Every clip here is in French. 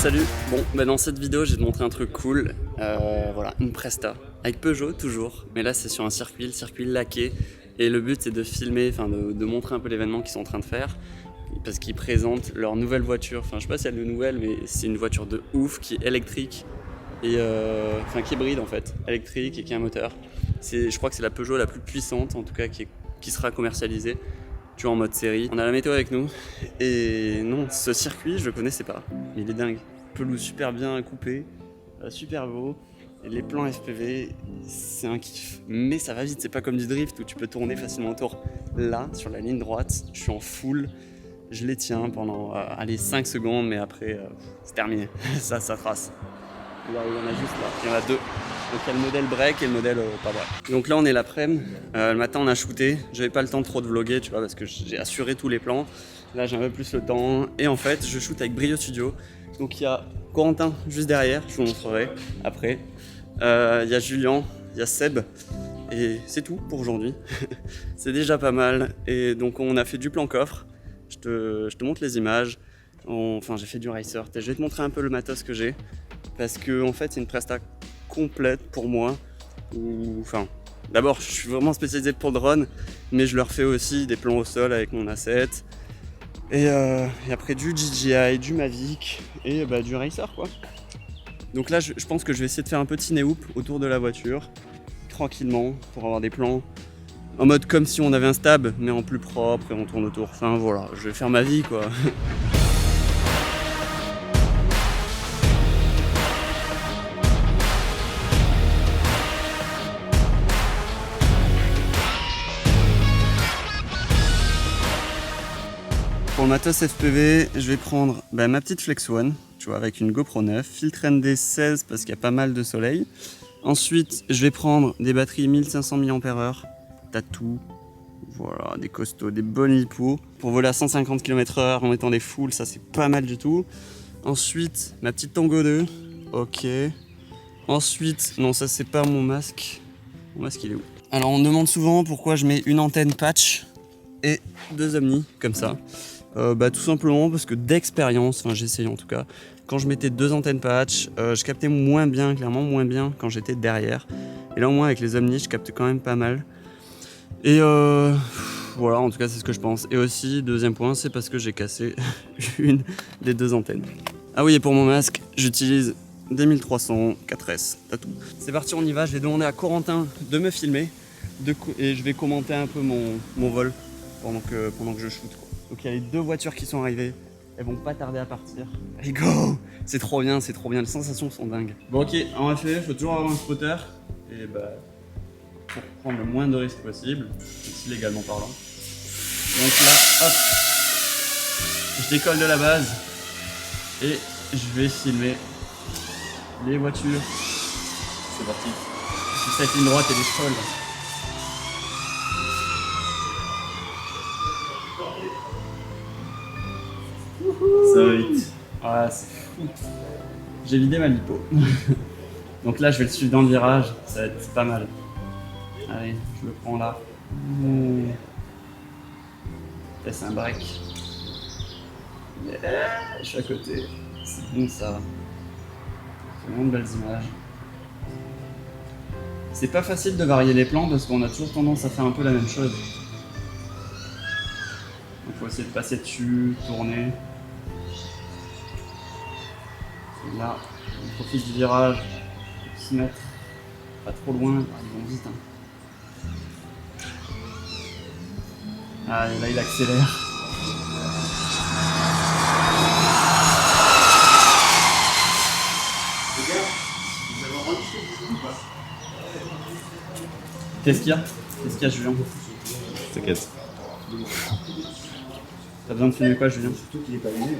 Salut. Bon, dans cette vidéo, je vais te montrer un truc cool. Voilà, une Presta. Avec Peugeot, toujours. Mais là, c'est sur un circuit, le circuit laqué. Et le but, c'est de filmer, de montrer un peu l'événement qu'ils sont en train de faire. Parce qu'ils présentent leur nouvelle voiture. Enfin, je sais pas si elle est nouvelle, mais c'est une voiture de ouf qui est électrique. Et qui est hybride en fait. Électrique et qui a un moteur. Je crois que c'est la Peugeot la plus puissante, en tout cas, qui sera commercialisée. Tu vois, en mode série. On a la météo avec nous. Et non, ce circuit, je le connaissais pas. Il est dingue. Pelouse super bien coupée, super beau. Et les plans FPV, c'est un kiff. Mais ça va vite, c'est pas comme du drift où tu peux tourner facilement autour. Là, sur la ligne droite, je suis en full. Je les tiens pendant 5 secondes, mais après, c'est terminé. ça trace. Là, il y en a juste là. Il y en a deux. Donc il y a le modèle break et le modèle pas break. Donc là on est l'après-midi, le matin on a shooté, j'avais pas le temps de trop de vlogger tu vois parce que j'ai assuré tous les plans. Là j'ai un peu plus le temps et en fait je shoot avec Brio Studio. Donc il y a Corentin juste derrière, je vous montrerai après. Il y a Julien, il y a Seb et c'est tout pour aujourd'hui. C'est déjà pas mal et donc on a fait du plan coffre. Je te montre les images. Enfin j'ai fait du racer, je vais te montrer un peu le matos que j'ai parce que en fait c'est une presta complète pour moi. D'abord, je suis vraiment spécialisé pour drone, mais je leur fais aussi des plans au sol avec mon A7. Et après du DJI, du Mavic et du Racer quoi. Donc là, je pense que je vais essayer de faire un petit néoup autour de la voiture, tranquillement, pour avoir des plans en mode comme si on avait un stab, mais en plus propre et on tourne autour. Enfin voilà, je vais faire ma vie quoi. Pour le matos FPV, je vais prendre ma petite Flex One, tu vois, avec une GoPro 9, filtre ND 16 parce qu'il y a pas mal de soleil. Ensuite, je vais prendre des batteries 1500 mAh, t'as tout, voilà, des costauds, des bonnes hippos. Pour voler à 150 km/h en mettant des fulls, ça c'est pas mal du tout. Ensuite, ma petite Tango 2, ok. Ensuite, non ça c'est pas mon masque, il est où? Alors on me demande souvent pourquoi je mets une antenne patch et deux omnis comme ça. Tout simplement parce que d'expérience, j'essaye en tout cas, quand je mettais deux antennes patch, je captais clairement moins bien quand j'étais derrière. Et là au moins avec les omnis, je capte quand même pas mal. Et voilà, en tout cas c'est ce que je pense. Et aussi, deuxième point, c'est parce que j'ai cassé une des deux antennes. Ah oui, et pour mon masque, j'utilise des 1300 4S, t'as tout. C'est parti, on y va, je vais demander à Corentin de me filmer et je vais commenter un peu mon vol pendant que je shoot quoi. Donc il y a les deux voitures qui sont arrivées, elles vont pas tarder à partir. Allez go! C'est trop bien, les sensations sont dingues. Bon ok, en FPV, il faut toujours avoir un spotter, et pour prendre le moins de risques possible, aussi légalement parlant. Donc là, hop, je décolle de la base, et je vais filmer les voitures. C'est parti. Cette ligne droite elle est folle. Ça va vite. Ah, c'est fou. J'ai vidé ma lipo. Donc là, je vais le suivre dans le virage. Ça va être pas mal. Allez, je le prends là. Là, c'est un break. Yeah, je suis à côté. C'est bon ça. C'est vraiment de belles images. C'est pas facile de varier les plans parce qu'on a toujours tendance à faire un peu la même chose. Il faut essayer de passer dessus, tourner. Là, on profite du virage pour se mettre pas trop loin, ils vont vite. Ah, et là il accélère. Qu'est-ce qu'il y a Julien? T'inquiète. T'as besoin de filmer quoi Julien? Surtout qu'il est pas allumé.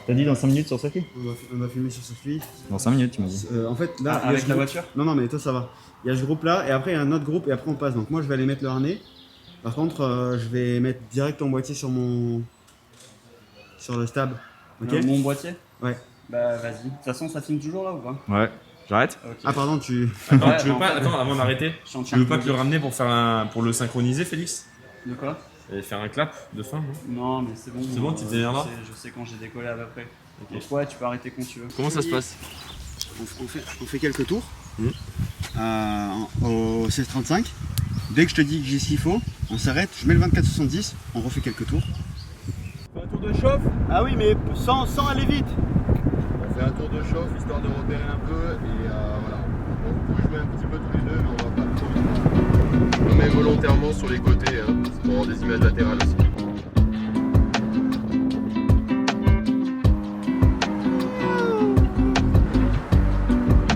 T'as dit dans 5 minutes sur circuit? On va filmer sur circuit. Dans 5 minutes, tu m'as dit. En fait, là. Avec la voiture? Non, mais toi ça va. Il y a ce groupe là, et après il y a un autre groupe, et après on passe. Donc moi je vais aller mettre le harnais. Par contre, je vais mettre direct ton boîtier sur le stab. Ok? Mon boîtier? Ouais. Bah vas-y. De toute façon, ça filme toujours là ou pas? Ouais. J'arrête? Okay. Ah, pardon, tu. Attends, tu veux en pas, fait, attends, avant d'arrêter, tu veux pas te le ramener pour le synchroniser, Félix? De quoi? Et faire un clap de fin, non? Non, mais c'est bon. C'est bon, tu te démerderas. Je sais quand j'ai décollé à peu près. Ok. Donc ouais, tu peux arrêter quand tu veux. Comment ça se passe? On fait quelques tours au 16-35. Dès que je te dis que j'ai ce qu'il faut, on s'arrête, je mets le 24-70, on refait quelques tours. On fait un tour de chauffe. Ah oui, mais sans aller vite. On fait un tour de chauffe histoire de repérer un peu et voilà. On peut jouer un petit peu tous les deux, mais on va pas trop vite. On met volontairement sur les côtés, hein, c'est pour avoir des images latérales aussi.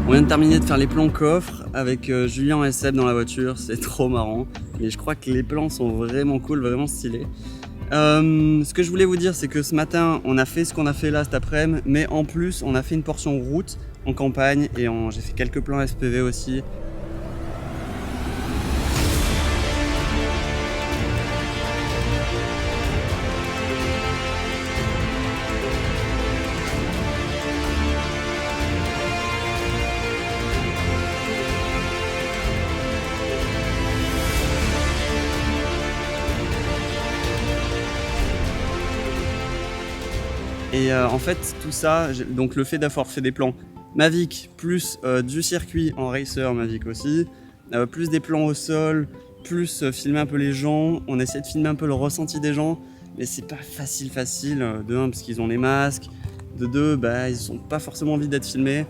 On vient de terminer de faire les plans coffre avec Julien et Seb dans la voiture, c'est trop marrant. Mais je crois que les plans sont vraiment cool, vraiment stylés. Ce que je voulais vous dire, c'est que ce matin, on a fait ce qu'on a fait là cet après-midi, mais en plus, on a fait une portion route en campagne et j'ai fait quelques plans SPV aussi. Et en fait, tout ça, donc le fait d'avoir fait des plans Mavic, plus du circuit en racer Mavic aussi, plus des plans au sol, plus filmer un peu les gens, on essaie de filmer un peu le ressenti des gens, mais c'est pas facile, de 1 parce qu'ils ont les masques, de 2, bah, ils ont pas forcément envie d'être filmés,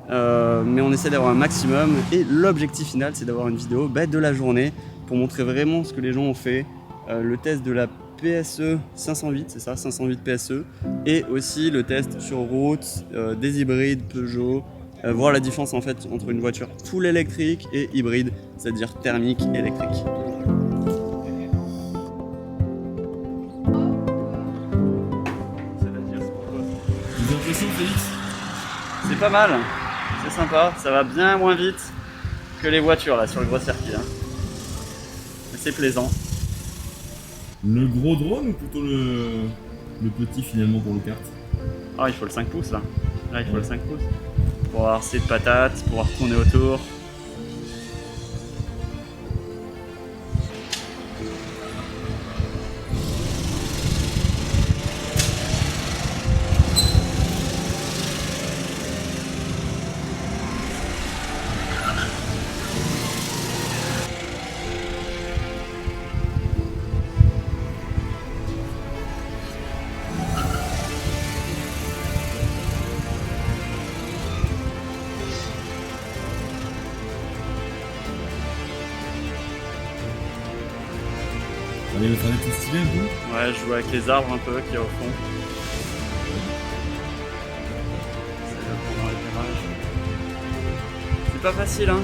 mais on essaie d'avoir un maximum, et l'objectif final c'est d'avoir une vidéo de la journée pour montrer vraiment ce que les gens ont fait, le test de la PSE 508, c'est ça, 508 PSE, et aussi le test sur route des hybrides Peugeot, voir la différence en fait entre une voiture full électrique et hybride, c'est-à-dire thermique électrique. J'ai l'impression, Félix. C'est pas mal, c'est sympa, ça va bien moins vite que les voitures là sur le gros circuit. Hein. Mais c'est plaisant. Le gros drone ou plutôt le petit finalement pour le kart? Ah, il faut le 5 pouces là. Là, il faut le 5 pouces. Pour avoir assez de patates, pouvoir tourner autour. Allez, le faire tout stylé un peu. Ouais, je joue avec les arbres un peu qui est au fond. C'est pendant les virages. C'est pas facile, hein.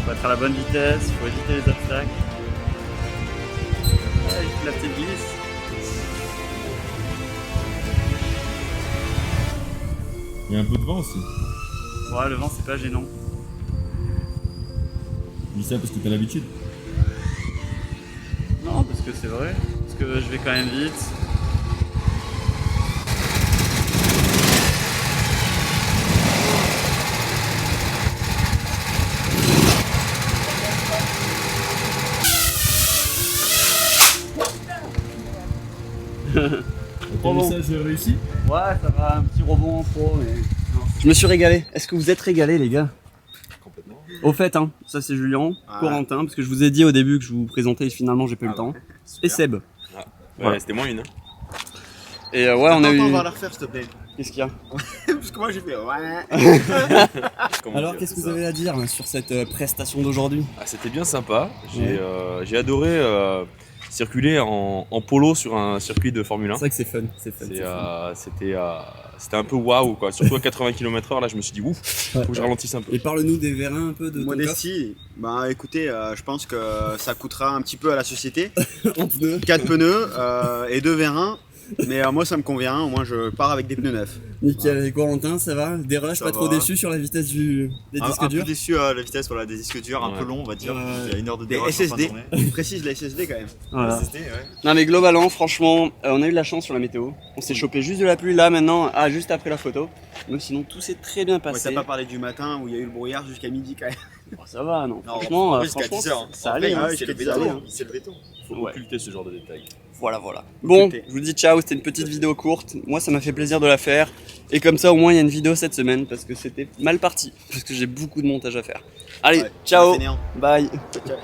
Faut être à la bonne vitesse, faut éviter les obstacles. Ouais, il faut la petite glisse. Il y a un peu de vent aussi. Ouais, le vent c'est pas gênant. Je dis ça parce que t'as l'habitude. Non, parce que c'est vrai. Parce que je vais quand même vite. Atterrissage réussi. Ouais, ça va, un petit rebond en pro, mais... Je me suis régalé. Est-ce que vous êtes régalés, les gars? Complètement. Au fait, hein, ça c'est Julien, Corentin, parce que je vous ai dit au début que je vous présentais et finalement j'ai pas eu le temps. Et Seb. Ouais, Voilà. c'était moins une. Hein. Et ouais, on a eu... On va la refaire, s'il te plaît. Qu'est-ce qu'il y a? Parce que moi j'ai fait ouais. Comment Alors, dire, qu'est-ce que c'est vous ça. avez à dire hein, sur cette prestation d'aujourd'hui? Ah, c'était bien sympa. J'ai adoré circuler en polo sur un circuit de Formule 1. C'est vrai que c'est fun, c'est fun. C'était un peu waouh quoi. Surtout à 80 km/h, là je me suis dit ouf, faut que je ralentisse un peu. Et parle-nous des vérins un peu de ton Modestie, bah écoutez, je pense que ça coûtera un petit peu à la société. coffre en pneus. 4 pneus et 2 vérins. Mais moi ça me convient, au moins je pars avec des pneus neufs. Nickel. Et Corentin, ça va? Des rushs, Ça pas trop va. déçu sur la vitesse des disques un durs? peu déçu à la vitesse, voilà, des disques durs, un Ouais. peu longs, on va dire. Il y a 1 heure de Des démarrage en fin de SSD, journée. je précise les SSD quand même. Voilà. SSD, ouais. Non mais globalement, franchement, on a eu de la chance sur la météo. On s'est chopé juste de la pluie là maintenant, juste après la photo. Donc sinon tout s'est très bien Ouais, passé. t'as pas parlé du matin où il y a eu le brouillard jusqu'à midi quand même. Oh, ça va, non. Non, Franchement, jusqu'à 10 heures. ça allait. Hein. C'est le ça allait, béton. hein. C'est le béton. Faut Ouais. occulter ce genre de détails. Voilà, voilà. Bon, Écoutez. je vous dis ciao, c'était une petite vidéo courte. Moi, ça m'a fait plaisir de la faire. Et comme ça, au moins, il y a une vidéo cette semaine parce que c'était mal parti. Parce que j'ai beaucoup de montage à faire. Allez, Ouais, ciao, fainéant. bye. Ciao.